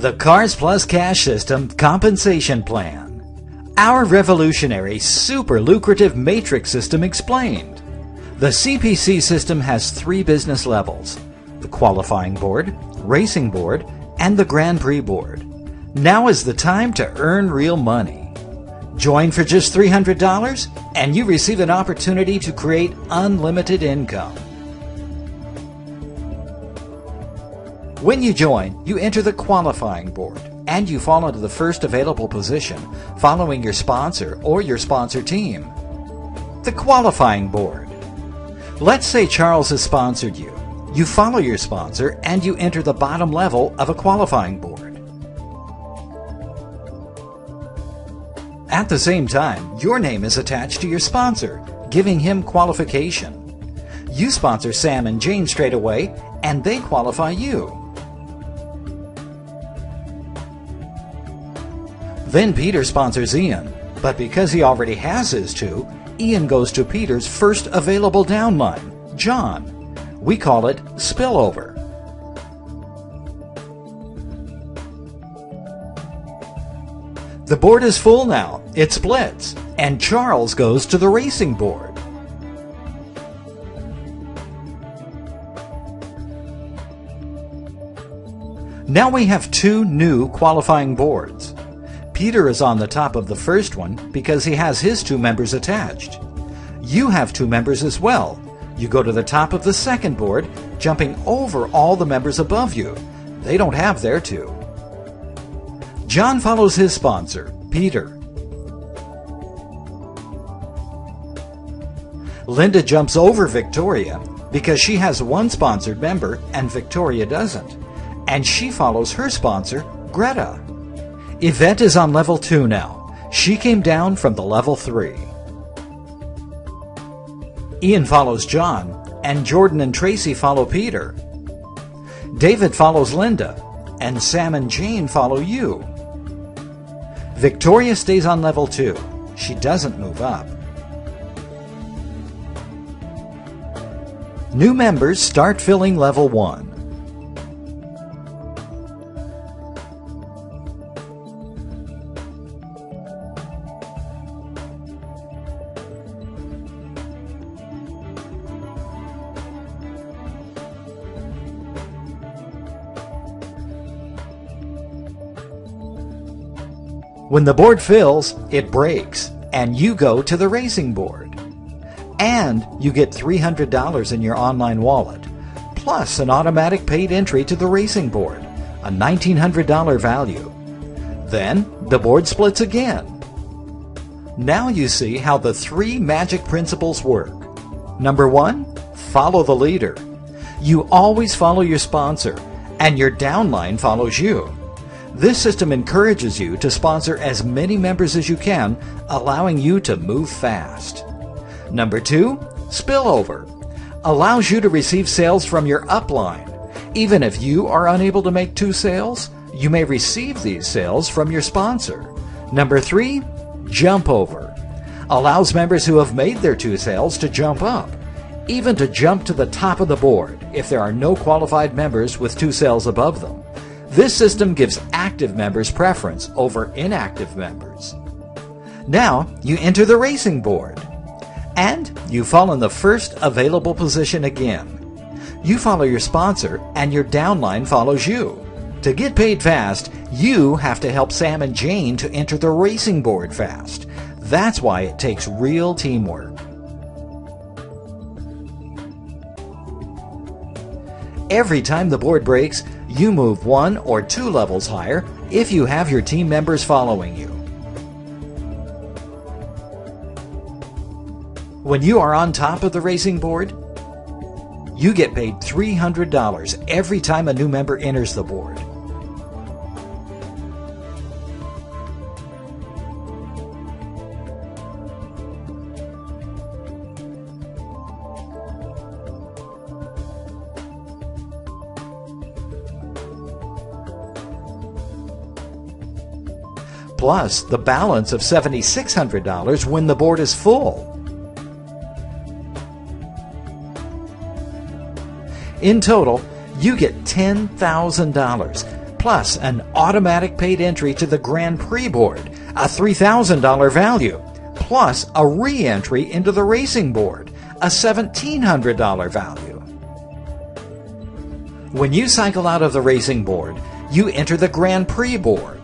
The Cars Plus Cash System Compensation Plan. Our revolutionary, super lucrative matrix system explained. The CPC system has 3 business levels: the qualifying board, racing board, and the Grand Prix board. Now is the time to earn real money. Join for just $300 and you receive an opportunity to create unlimited income. When you join, you enter the qualifying board and you fall into the first available position, following your sponsor or your sponsor team. The qualifying board. Let's say Charles has sponsored you. You follow your sponsor and you enter the bottom level of a qualifying board. At the same time, your name is attached to your sponsor, giving him qualification. You sponsor Sam and Jane straight away, and they qualify you. Then Peter sponsors Ian, but because he already has his 2, Ian goes to Peter's first available downline, John. We call it spillover. The board is full now, it splits, and Charles goes to the racing board. Now we have 2 new qualifying boards. Peter is on the top of the first one because he has his 2 members attached. You have 2 members as well. You go to the top of the second board, jumping over all the members above you. They don't have their 2. John follows his sponsor, Peter. Linda jumps over Victoria because she has 1 sponsored member and Victoria doesn't, and she follows her sponsor, Greta. Yvette is on level 2 now. She came down from the level 3. Ian follows John, and Jordan and Tracy follow Peter. David follows Linda, and Sam and Jane follow you. Victoria stays on level 2. She doesn't move up. New members start filling level 1. When the board fills, it breaks, and you go to the racing board. And you get $300 in your online wallet, plus an automatic paid entry to the racing board, a $1,900 value. Then the board splits again. Now you see how the 3 magic principles work. Number 1, follow the leader. You always follow your sponsor, and your downline follows you. This system encourages you to sponsor as many members as you can, allowing you to move fast. Number 2, spillover. Allows you to receive sales from your upline. Even if you are unable to make 2 sales, you may receive these sales from your sponsor. Number 3, jump over. Allows members who have made their 2 sales to jump up, even to jump to the top of the board if there are no qualified members with 2 sales above them. This system gives active members preference over inactive members. Now you enter the racing board, and you fall in the first available position again. You follow your sponsor, and your downline follows you. To get paid fast, you have to help Sam and Jane to enter the racing board fast. That's why it takes real teamwork. Every time the board breaks, you move 1 or 2 levels higher if you have your team members following you. When you are on top of the racing board, you get paid $300 every time a new member enters the board. Plus the balance of $7,600 when the board is full. In total, you get $10,000 plus an automatic paid entry to the Grand Prix board, a $3,000 value, plus a re-entry into the racing board, a $1,700 value. When you cycle out of the racing board, you enter the Grand Prix board.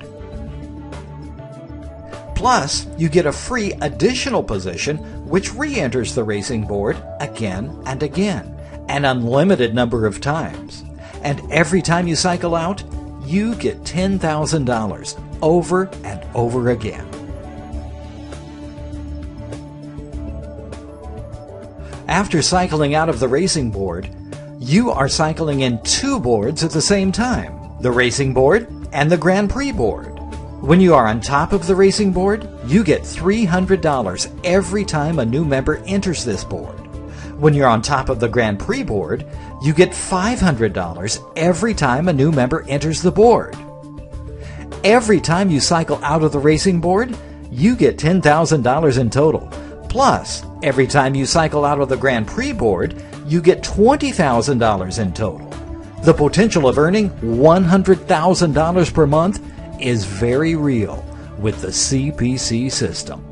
Plus, you get a free additional position which re-enters the racing board again and again, an unlimited number of times. And every time you cycle out, you get $10,000 over and over again. After cycling out of the racing board, you are cycling in two boards at the same time, the racing board and the Grand Prix board. When you are on top of the racing board, you get $300 every time a new member enters this board. When you're on top of the Grand Prix board, you get $500 every time a new member enters the board. Every time you cycle out of the racing board, you get $10,000 in total. Plus, every time you cycle out of the Grand Prix board, you get $20,000 in total. The potential of earning $100,000 per month is very real with the CPC system.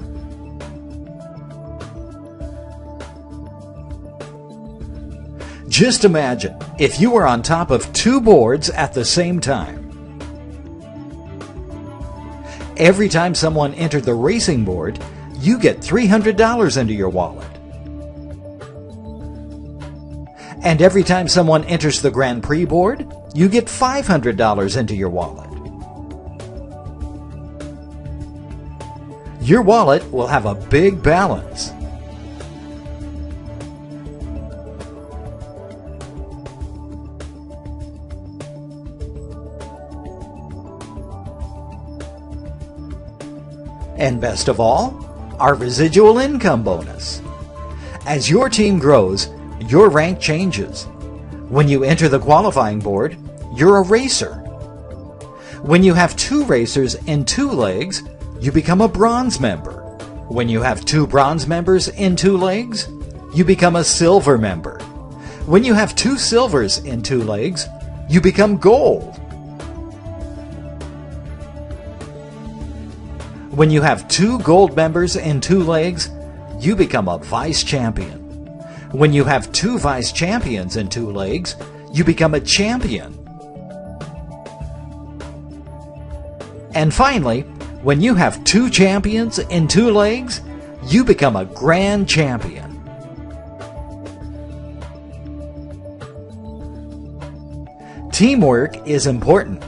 Just imagine if you were on top of two boards at the same time. Every time someone entered the racing board, you get $300 into your wallet. And every time someone enters the Grand Prix board, you get $500 into your wallet. Your wallet will have a big balance. And best of all, our residual income bonus. As your team grows, your rank changes. When you enter the qualifying board, you're a racer. When you have two racers in two legs, you become a bronze member. When you have two bronze members in two legs, you become a silver member. When you have two silvers in two legs, you become gold. When you have two gold members in two legs, you become a vice champion. When you have two vice champions in two legs, you become a champion. And finally, when you have two champions in two legs, you become a grand champion. Teamwork is important.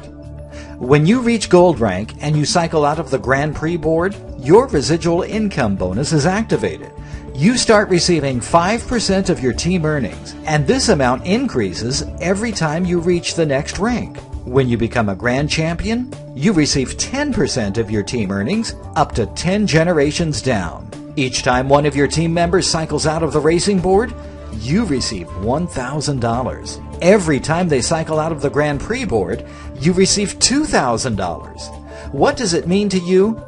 When you reach gold rank and you cycle out of the Grand Prix board, your residual income bonus is activated. You start receiving 5% of your team earnings, and this amount increases every time you reach the next rank. When you become a grand champion, you receive 10% of your team earnings up to 10 generations down. Each time one of your team members cycles out of the racing board, you receive $1,000. Every time they cycle out of the Grand Prix board, you receive $2,000. What does it mean to you?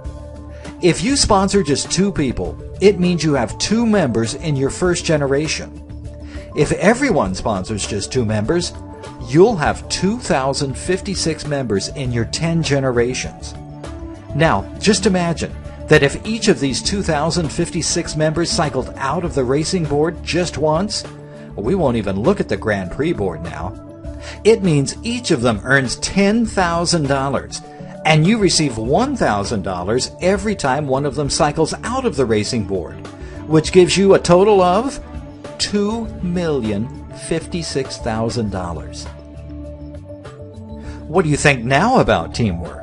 If you sponsor just two people, it means you have two members in your first generation. If everyone sponsors just two members, you'll have 2,056 members in your 10 generations. Now, just imagine that if each of these 2,056 members cycled out of the racing board just once, we won't even look at the Grand Prix board now. It means each of them earns $10,000, and you receive $1,000 every time one of them cycles out of the racing board, which gives you a total of $2,056,000. What do you think now about teamwork?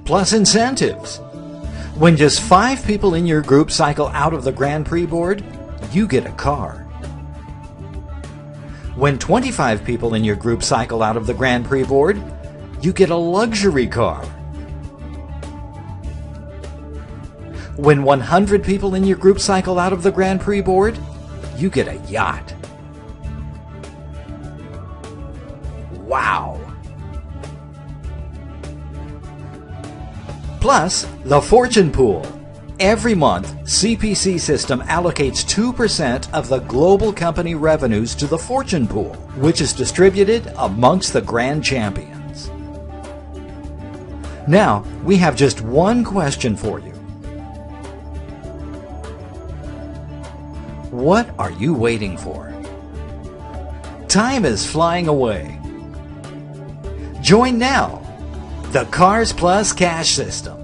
Plus incentives. When just 5 people in your group cycle out of the Grand Prix board, you get a car. When 25 people in your group cycle out of the Grand Prix board, you get a luxury car. When 100 people in your group cycle out of the Grand Prix board, you get a yacht. Wow! Plus, the fortune pool. Every month, CPC System allocates 2% of the global company revenues to the Fortune Pool, which is distributed amongst the grand champions. Now, we have just one question for you. What are you waiting for? Time is flying away. Join now, the Cars Plus Cash System.